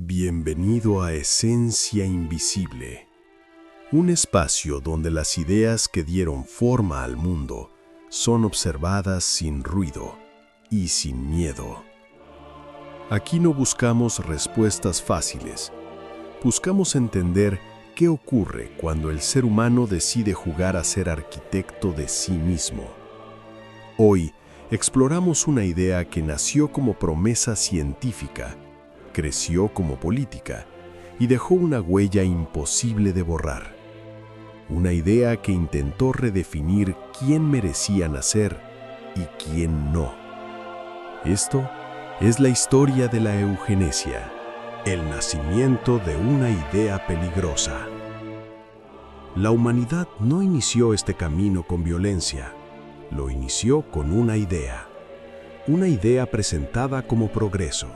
Bienvenido a Esencia Invisible, un espacio donde las ideas que dieron forma al mundo son observadas sin ruido y sin miedo. Aquí no buscamos respuestas fáciles, buscamos entender qué ocurre cuando el ser humano decide jugar a ser arquitecto de sí mismo. Hoy exploramos una idea que nació como promesa científica, creció como política y dejó una huella imposible de borrar. Una idea que intentó redefinir quién merecía nacer y quién no. Esto es la historia de la eugenesia, el nacimiento de una idea peligrosa. La humanidad no inició este camino con violencia, lo inició con una idea presentada como progreso,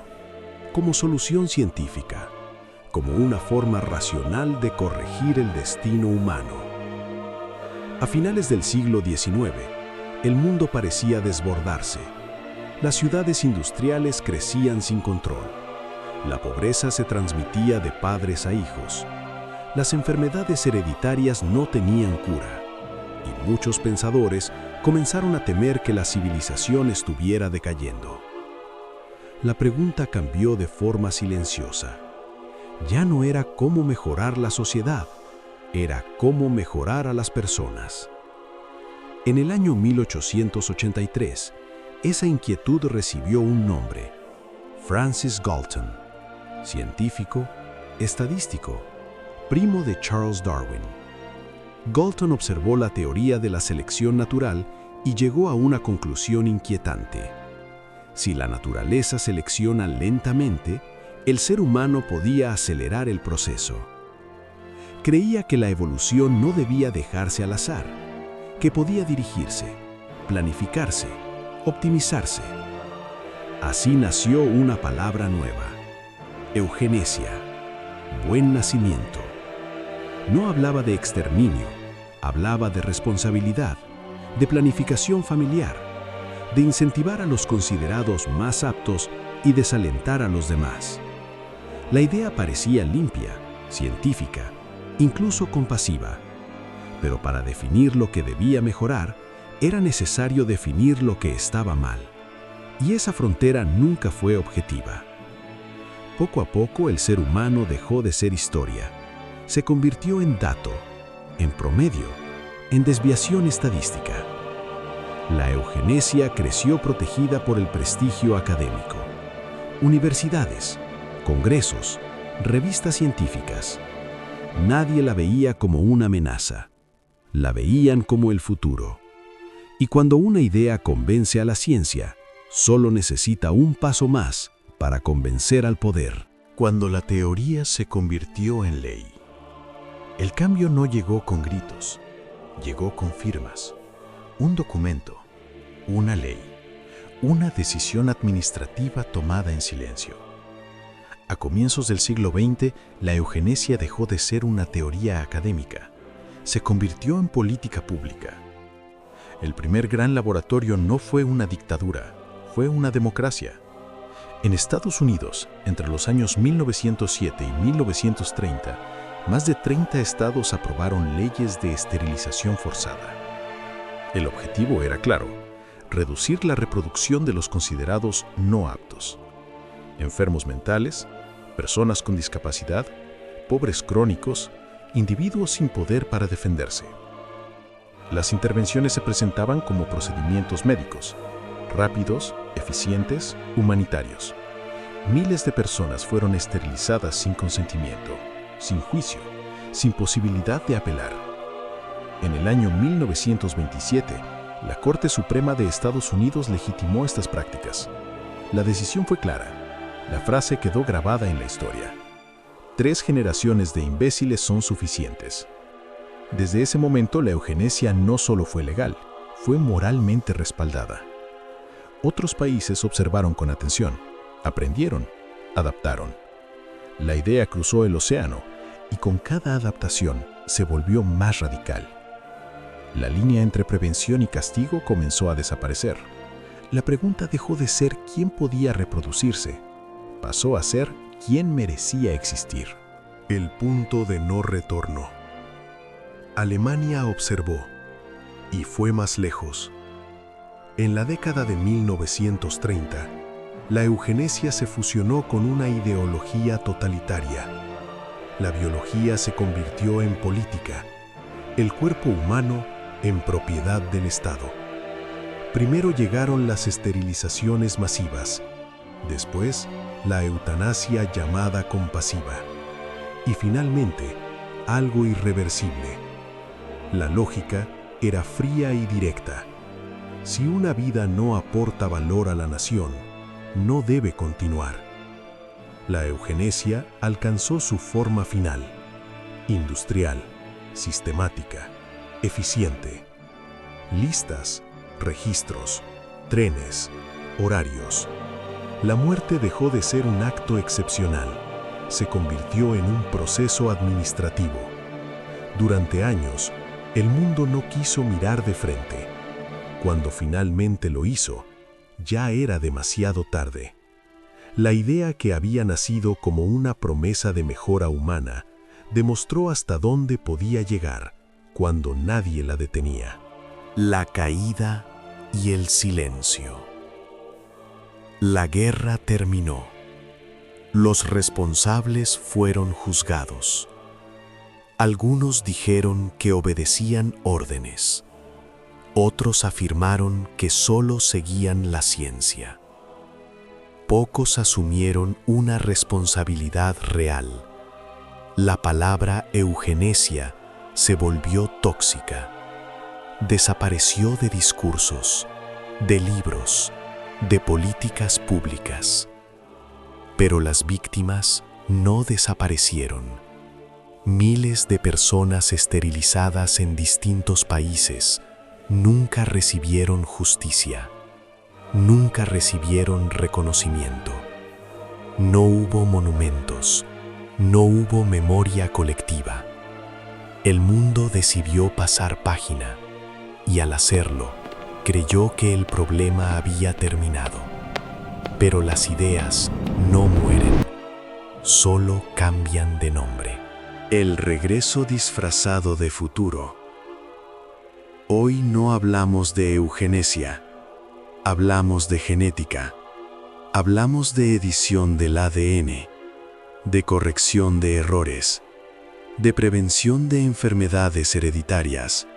como solución científica, como una forma racional de corregir el destino humano. A finales del siglo XIX, el mundo parecía desbordarse. Las ciudades industriales crecían sin control. La pobreza se transmitía de padres a hijos. Las enfermedades hereditarias no tenían cura. Y muchos pensadores comenzaron a temer que la civilización estuviera decayendo. La pregunta cambió de forma silenciosa. Ya no era cómo mejorar la sociedad, era cómo mejorar a las personas. En el año 1883, esa inquietud recibió un nombre: Francis Galton, científico, estadístico, primo de Charles Darwin. Galton observó la teoría de la selección natural y llegó a una conclusión inquietante. Si la naturaleza selecciona lentamente, el ser humano podía acelerar el proceso. Creía que la evolución no debía dejarse al azar, que podía dirigirse, planificarse, optimizarse. Así nació una palabra nueva: eugenesia, buen nacimiento. No hablaba de exterminio, hablaba de responsabilidad, de planificación familiar, de incentivar a los considerados más aptos y desalentar a los demás. La idea parecía limpia, científica, incluso compasiva. Pero para definir lo que debía mejorar, era necesario definir lo que estaba mal. Y esa frontera nunca fue objetiva. Poco a poco el ser humano dejó de ser historia. Se convirtió en dato, en promedio, en desviación estadística. La eugenesia creció protegida por el prestigio académico. Universidades, congresos, revistas científicas. Nadie la veía como una amenaza. La veían como el futuro. Y cuando una idea convence a la ciencia, solo necesita un paso más para convencer al poder. Cuando la teoría se convirtió en ley, el cambio no llegó con gritos, llegó con firmas. Un documento, una ley, una decisión administrativa tomada en silencio. A comienzos del siglo XX, la eugenesia dejó de ser una teoría académica. Se convirtió en política pública. El primer gran laboratorio no fue una dictadura, fue una democracia. En Estados Unidos, entre los años 1907 y 1930, más de 30 estados aprobaron leyes de esterilización forzada. El objetivo era claro: reducir la reproducción de los considerados no aptos. Enfermos mentales, personas con discapacidad, pobres crónicos, individuos sin poder para defenderse. Las intervenciones se presentaban como procedimientos médicos, rápidos, eficientes, humanitarios. Miles de personas fueron esterilizadas sin consentimiento, sin juicio, sin posibilidad de apelar. En el año 1927, la Corte Suprema de Estados Unidos legitimó estas prácticas. La decisión fue clara. La frase quedó grabada en la historia: 3 generaciones de imbéciles son suficientes. Desde ese momento, la eugenesia no solo fue legal, fue moralmente respaldada. Otros países observaron con atención, aprendieron, adaptaron. La idea cruzó el océano y con cada adaptación se volvió más radical. La línea entre prevención y castigo comenzó a desaparecer. La pregunta dejó de ser quién podía reproducirse, pasó a ser quién merecía existir. El punto de no retorno. Alemania observó, y fue más lejos. En la década de 1930, la eugenesia se fusionó con una ideología totalitaria. La biología se convirtió en política, el cuerpo humano en propiedad del Estado. Primero llegaron las esterilizaciones masivas, después la eutanasia llamada compasiva, y finalmente algo irreversible. La lógica era fría y directa. Si una vida no aporta valor a la nación, no debe continuar. La eugenesia alcanzó su forma final: industrial, sistemática, eficiente. Listas, registros, trenes, horarios. La muerte dejó de ser un acto excepcional, se convirtió en un proceso administrativo. Durante años, el mundo no quiso mirar de frente. Cuando finalmente lo hizo, ya era demasiado tarde. La idea que había nacido como una promesa de mejora humana demostró hasta dónde podía llegar cuando nadie la detenía. La caída y el silencio. La guerra terminó. Los responsables fueron juzgados. Algunos dijeron que obedecían órdenes. Otros afirmaron que solo seguían la ciencia. Pocos asumieron una responsabilidad real. La palabra eugenesia se volvió tóxica. Desapareció de discursos, de libros, de políticas públicas. Pero las víctimas no desaparecieron. Miles de personas esterilizadas en distintos países nunca recibieron justicia, nunca recibieron reconocimiento. No hubo monumentos, no hubo memoria colectiva. El mundo decidió pasar página y al hacerlo, creyó que el problema había terminado. Pero las ideas no mueren, solo cambian de nombre. El regreso disfrazado de futuro. Hoy no hablamos de eugenesia, hablamos de genética, hablamos de edición del ADN, de corrección de errores, de prevención de enfermedades hereditarias.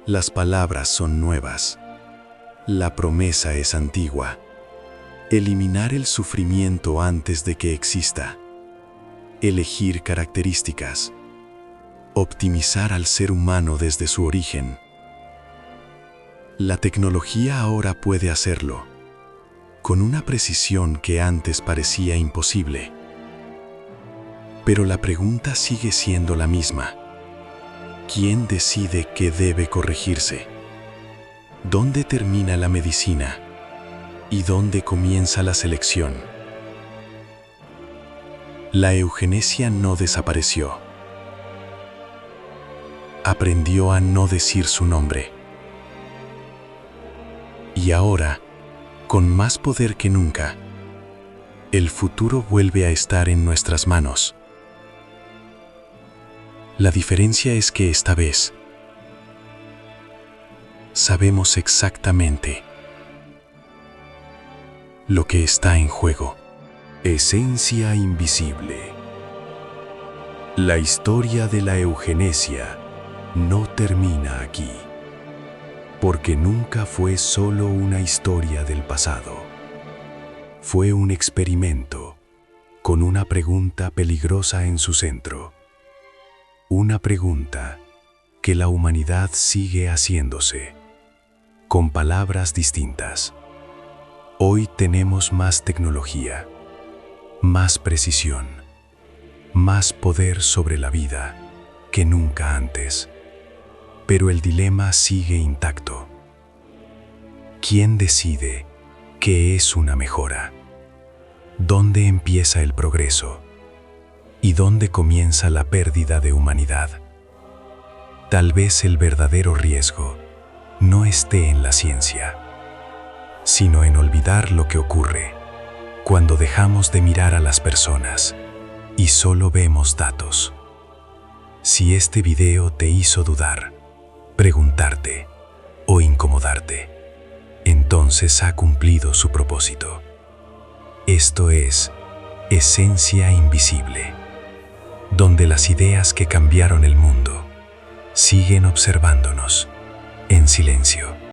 Las palabras son nuevas, la promesa es antigua: eliminar el sufrimiento antes de que exista, elegir características, optimizar al ser humano desde su origen. La tecnología ahora puede hacerlo, con una precisión que antes parecía imposible. Pero la pregunta sigue siendo la misma: ¿quién decide qué debe corregirse? ¿Dónde termina la medicina? ¿Y dónde comienza la selección? La eugenesia no desapareció. Aprendió a no decir su nombre. Y ahora, con más poder que nunca, el futuro vuelve a estar en nuestras manos. La diferencia es que esta vez sabemos exactamente lo que está en juego. Esencia invisible. La historia de la eugenesia no termina aquí, porque nunca fue solo una historia del pasado. Fue un experimento con una pregunta peligrosa en su centro. Una pregunta que la humanidad sigue haciéndose, con palabras distintas. Hoy tenemos más tecnología, más precisión, más poder sobre la vida que nunca antes. Pero el dilema sigue intacto. ¿Quién decide qué es una mejora? ¿Dónde empieza el progreso? ¿Y dónde comienza la pérdida de humanidad? Tal vez el verdadero riesgo no esté en la ciencia, sino en olvidar lo que ocurre Cuando dejamos de mirar a las personas y solo vemos datos. Si este video te hizo dudar, preguntarte o incomodarte, entonces ha cumplido su propósito. Esto es Esencia Invisible, donde las ideas que cambiaron el mundo siguen observándonos en silencio.